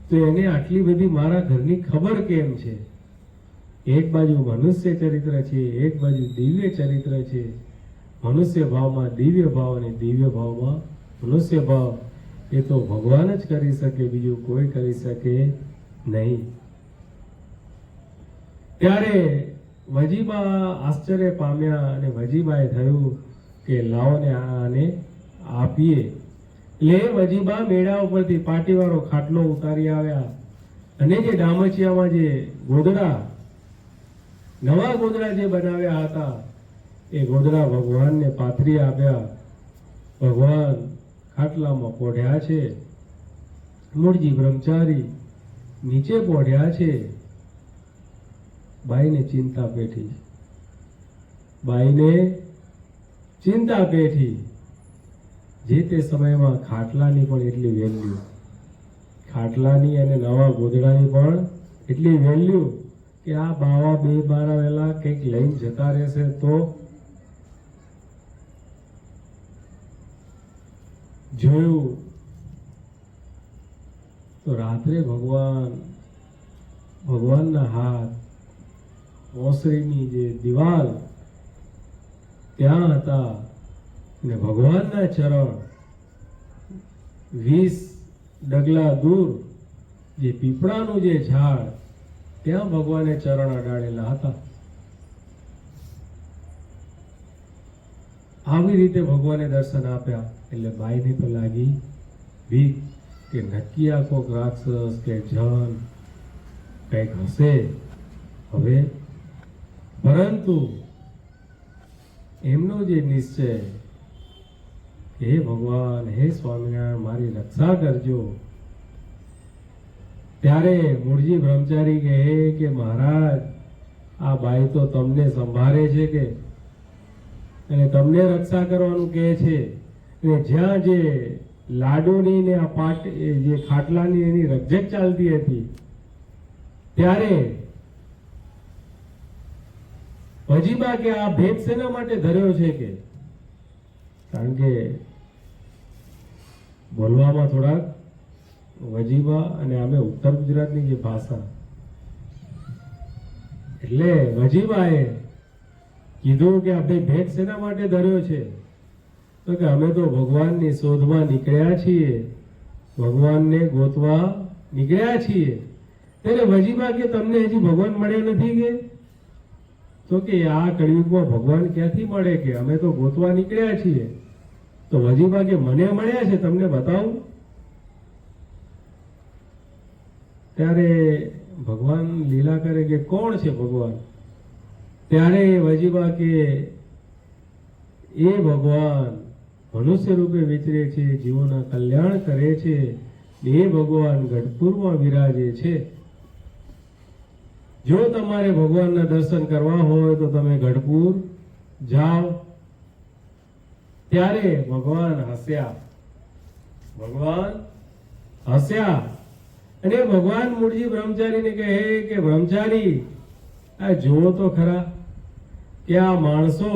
તો એને આટલી બધી મારા ઘરની ખબર કેમ છે. એક બાજુ મનુષ્ય ચરિત્ર છે, એક બાજુ દિવ્ય ચરિત્ર છે. મનુષ્ય ભાવમાં દિવ્ય ભાવ અને દિવ્ય ભાવમાં મનુષ્ય ભાવ, એ તો ભગવાન જ કરી શકે, બીજું કોઈ કરી શકે નહીં. ત્યારે વજીબા આશ્ચર્ય પામ્યા અને વજીબાએ થયું કે લાવો ને આને આપીએ. એટલે વજીબા મેળા ઉપરથી પાટીવાળો ખાટલો ઉતારી આવ્યા અને જે ડામચિયામાં જે ગોદડા, નવા ગોદડા જે બનાવ્યા હતા એ ગોદડા ભગવાનને પાથરી આપ્યા. ભગવાન ખાટલામાં પોઢ્યા છે. મૂળજી બ્રહ્મચારી નીચે પોઢ્યા છે. બાઈને ચિંતા પેઠી, બાઈને ચિંતા પેઠી. જે તે સમયમાં ખાટલાની પણ એટલી વેલ્યુ, ખાટલાની અને નવા ગોદડાની પણ એટલી વેલ્યુ કે આ બાવા બે બારા વેલા કંઈક લઈને જતા રહેશે તો જોયું તો રાત્રે ભગવાનના હાથ ઓસરીની જે દિવાલ ત્યાં હતા અને ભગવાનના ચરણ 20 ડગલા દૂર જે પીપળાનું જે ઝાડ ત્યાં ભગવાને ચરણ અડાડેલા હતા. આવી રીતે ભગવાને દર્શન આપ્યા. એટલે બાઈને તો લાગી બીક કે નક્કી આ કોક રાક્ષસ કે જન કંઈક હશે હવે. પરંતુ એમનો જે નિશ્ચય, હે ભગવાન, હે સ્વામિનારાયણ, મારી રક્ષા કરજો. ત્યારે મૂળજી બ્રહ્મચારી કહે કે મહારાજ, આ બાઈ તો તમને સંભાળે છે કે અને તમને રક્ષા કરવાનું કહે છે. અને જ્યાં જે લાડુની ને આ જે ખાટલાની એની રકઝક ચાલતી હતી ત્યારે વજીબા કે આ ભેદ શેના માટે ધર્યો છે કે કારણ કે બોલવામાં થોડાક વજીબા અને અમે ઉત્તર ગુજરાતની જે ભાષા, એટલે વજીબાએ કીધું કે આપણે ભેદ શેના માટે ધર્યો છે? તો કે અમે તો ભગવાનની શોધમાં નીકળ્યા છીએ, ભગવાનને ગોતવા નીકળ્યા છીએ. ત્યારે વજીબા કે તમને હજી ભગવાન મળ્યા નથી કે? તો કે આ કળિયુગમાં ભગવાન ક્યાંથી મળે કે અમે તો ગોતવા નીકળ્યા છીએ. તો વજીબા કે મને મળ્યા છે, તમને બતાવું. ત્યારે ભગવાન લીલા કરે કે કોણ છે ભગવાન? ત્યારે વજીબા કે એ ભગવાન મનુષ્ય રૂપે વિચરે છે, જીવોના કલ્યાણ કરે છે. એ ભગવાન ગઢપુરમાં વિરાજે છે. જો તમારે ભગવાનના દર્શન કરવા હોય તો તમે ગઢપુર જાઓ. ત્યારે ભગવાન હસ્યા, ભગવાન હસ્યા અને ભગવાન મૂળજી બ્રહ્મચારીને કહે કે બ્રહ્મચારી, આ જુઓ તો ખરા કે આ માણસો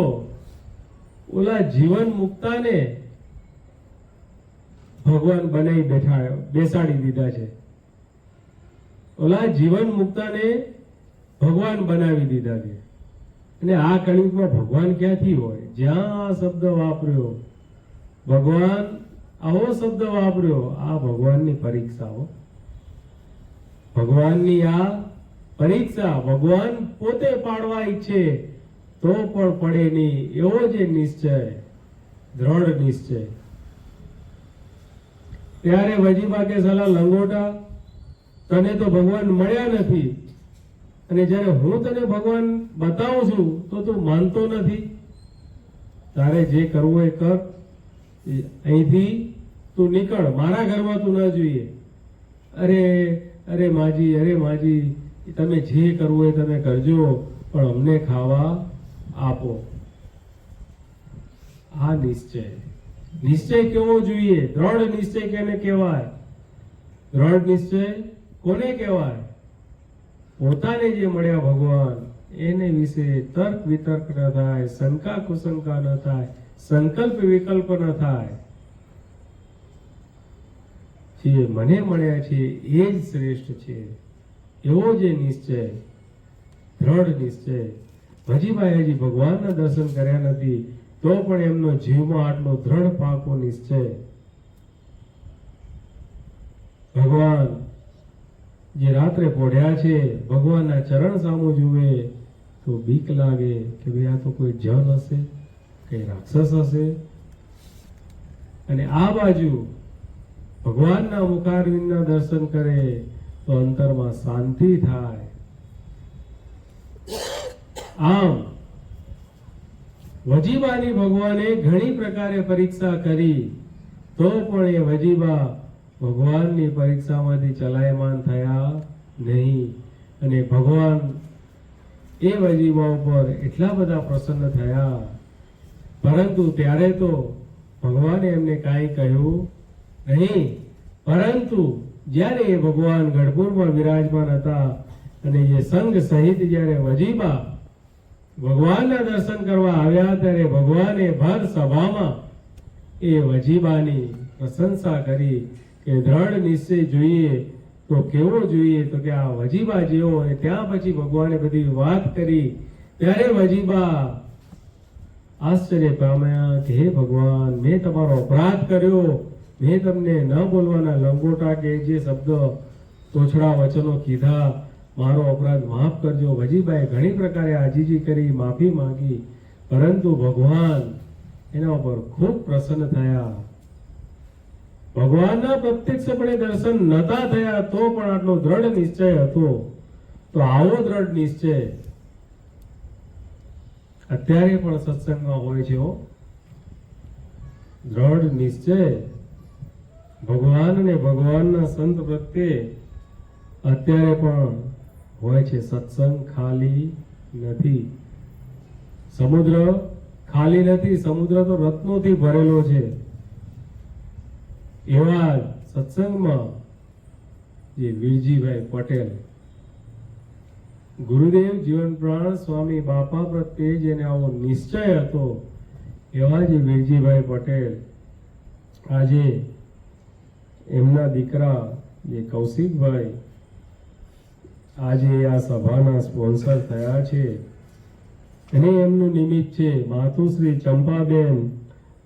ઓલા જીવન મુક્તાને ભગવાન બનાવી બેસાડી દીધા છે. ઓલા જીવન મુક્તાને ભગવાન બનાવી દીધા છે. અને આ કળિયુગમાં ભગવાન ક્યાંથી હોય? જ્યાં આ શબ્દ વાપર્યો ભગવાન, આવો શબ્દ વાપર્યો, આ ભગવાનની પરીક્ષાઓ, ભગવાનની આ પરીક્ષા ભગવાન પોતે પાડવા ઈચ્છે તો પણ પડે નહીં, એવો જે નિશ્ચય, દ્રઢ નિશ્ચય. ત્યારે વજીબા કે સાલા લંગોટા, તને તો ભગવાન મળ્યા નથી અને જ્યારે હું તને ભગવાન બતાવું છું તો તું માનતો નથી. તારે જે કરવું એ કર, અહીંથી તું નીકળ, મારા ઘરમાં તું ન જોઈએ. અરે માજી, અરે માજી, તમે જે કરવું એ તમે કરજો, પણ અમને ખાવા આપો. આ નિશ્ચય, નિશ્ચય કેવો જોઈએ? દ્રઢ નિશ્ચય કેને કહેવાય? દ્રઢ નિશ્ચય કોને કહેવાય? પોતાને જે મળ્યા ભગવાન એને વિશે તર્ક વિતર્ક ન થાય, શંકા કુશંકા ન થાય, સંકલ્પ વિકલ્પ ન થાય. જે મને મળ્યા છે એ જ શ્રેષ્ઠ છે, એવો જે નિશ્ચય, દ્રઢ નિશ્ચય. વજીભાઈ હજી ભગવાનના દર્શન કર્યા નથી તો પણ એમનો જીવમાં આટલો દ્રઢ પાકો નિશ્ચય. ભગવાન જે રાત્રે પોઢ્યા છે ભગવાનના ચરણ સામું જુએ તો બીક લાગે કે ભાઈ આ તો કોઈ જન હશે કે રાક્ષસ હશે. અને આ બાજુ ભગવાનના મુખારવિંદના દર્શન કરે તો અંતરમાં શાંતિ થાય. આમ વજીબાની ભગવાને ઘણી પ્રકારે પરીક્ષા કરી તો પણ એ વજીબા ભગવાનની પરીક્ષામાંથી ચલાયમાન થયા નહીં. અને ભગવાન એ વજીબા ઉપર એટલા બધા પ્રસન્ન થયા, પરંતુ ત્યારે તો ભગવાને એમને કાંઈ કહ્યું નહીં. પરંતુ જ્યારે એ ભગવાન ગઢપુરમાં વિરાજમાન હતા અને એ સંઘ સહિત જ્યારે વજીબા ભગવાનના દર્શન કરવા આવ્યા ત્યારે ભગવાને ભર સભામાં એ વજીબાની પ્રશંસા કરી કે દ્રઢ નિશ્ચય જોઈએ તો કેવો જોઈએ, તો કે આ વજીબા જેવો. અને ત્યાં પછી ભગવાને બધી વાત કરી ત્યારે વજીબા આશ્ચર્ય પામ્યા કે હે ભગવાન, મેં તમારો અપરાધ કર્યો, મેં તમને ન બોલવાના લંગોટા કે જે શબ્દ તોછડા વચનો કીધા, મારો અપરાધ માફ કરજો. વજીબાએ ઘણી પ્રકારે આજીજી કરી, માફી માંગી, પરંતુ ભગવાન એના ઉપર ખૂબ પ્રસન્ન થયા. ભગવાનના પ્રત્યક્ષપણે દર્શન નતા થયા તો પણ આટલો દ્રઢ નિશ્ચય હતો. તો આવો દ્રઢ નિશ્ચય અત્યારે પણ સત્સંગમાં હોય છે. દ્રઢ નિશ્ચય ભગવાન અને ભગવાનના સંત પ્રત્યે અત્યારે પણ હોય છે. સત્સંગ ખાલી નથી, સમુદ્ર ખાલી નથી, સમુદ્ર તો રત્નોથી ભરેલો છે. એવા સત્સંગમાં જે વીરજીભાઈ પટેલ, ગુરુદેવ જીવન પ્રાણ સ્વામી બાપા પ્રત્યે જેને આવો નિશ્ચય હતો, એવા જે વીરજીભાઈ પટેલ આજે એમના દીકરા જે કૌશિકભાઈ આજે આ સભાના સ્પોન્સર થયા છે. અને એમનું નિમિત્ત છે માતુશ્રી ચંપાબેન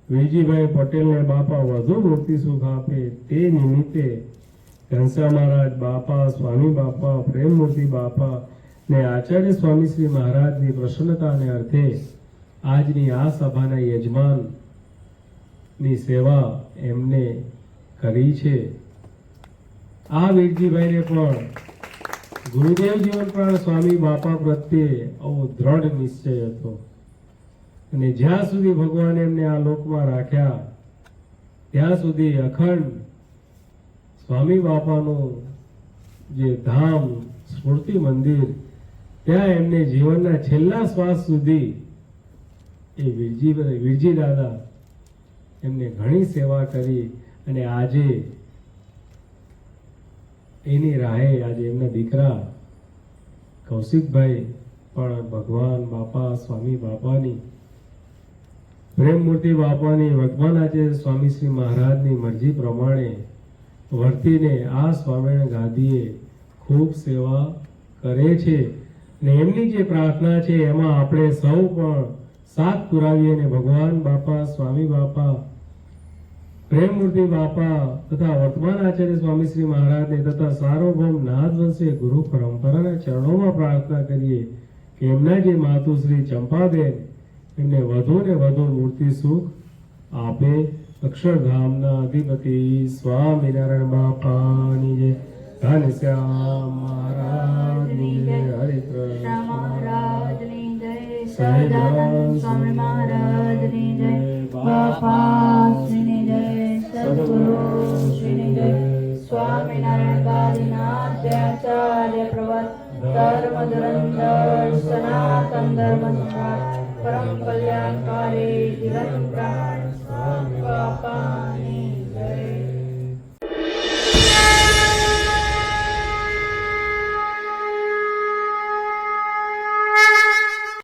વીરજીભાઈ પટેલને બાપા વધુ મૂર્તિ સુખ આપે તે નિમિત્તે ઘનશ્યામ મહારાજ બાપા, સ્વામી બાપા, પ્રેમમૂર્તિ બાપા ને આચાર્ય સ્વામી શ્રી મહારાજની પ્રસન્નતાને અર્થે આજની આ સભાના યજમાનની સેવા એમને કરી છે. આ વીરજીભાઈને પણ ગુરુદેવ જીવન પ્રાણ સ્વામી બાપા પ્રત્યે આવો દ્રઢ નિશ્ચય હતો. અને જ્યાં સુધી ભગવાન એમને આ લોકમાં રાખ્યા ત્યાં સુધી અખંડ સ્વામી બાપાનું જે ધામ સ્મૃતિ મંદિર, ત્યાં એમને જીવનના છેલ્લા શ્વાસ સુધી એ વીરજી દાદા એમને ઘણી સેવા કરી. અને આજે એની રાહે આજે એમના દીકરા કૌશિકભાઈ પણ ભગવાન બાપા, સ્વામી બાપાની, પ્રેમમૂર્તિ બાપાની, વર્તમાનાચાર્ય સ્વામી શ્રી મહારાજની મરજી પ્રમાણે વર્તીને આ સ્વામિનારાયણ ગાદીએ ખૂબ સેવા કરે છે. અને એમની જે પ્રાર્થના છે એમાં આપણે સૌ પણ સાથ પુરાવીએ અને ભગવાન બાપા, સ્વામી બાપા, પ્રેમમૂર્તિ બાપા તથા વર્તમાન આચાર્ય સ્વામી શ્રી મહારાજને તથા સાર્વભૌમ નાથવંશીય ગુરુ પરંપરાના ચરણોમાં પ્રાર્થના કરીએ કે એમના જે માતુશ્રી ચંપાબેન એમને વધુ ને વધુ મૂર્તિ સુખ આપે. અક્ષરધામના અધિપતિ સ્વામિનારાયણ બાપાની જય, ઘનશ્યામ મહારાજની જય, હરિકૃષ્ણ મહારાજની જય, સહજાનંદ સ્વામી મહારાજની જય, બાપાશ્રીની જય, સદગુરુ શ્રીની જય, સ્વામિનારાયણ ગાદીના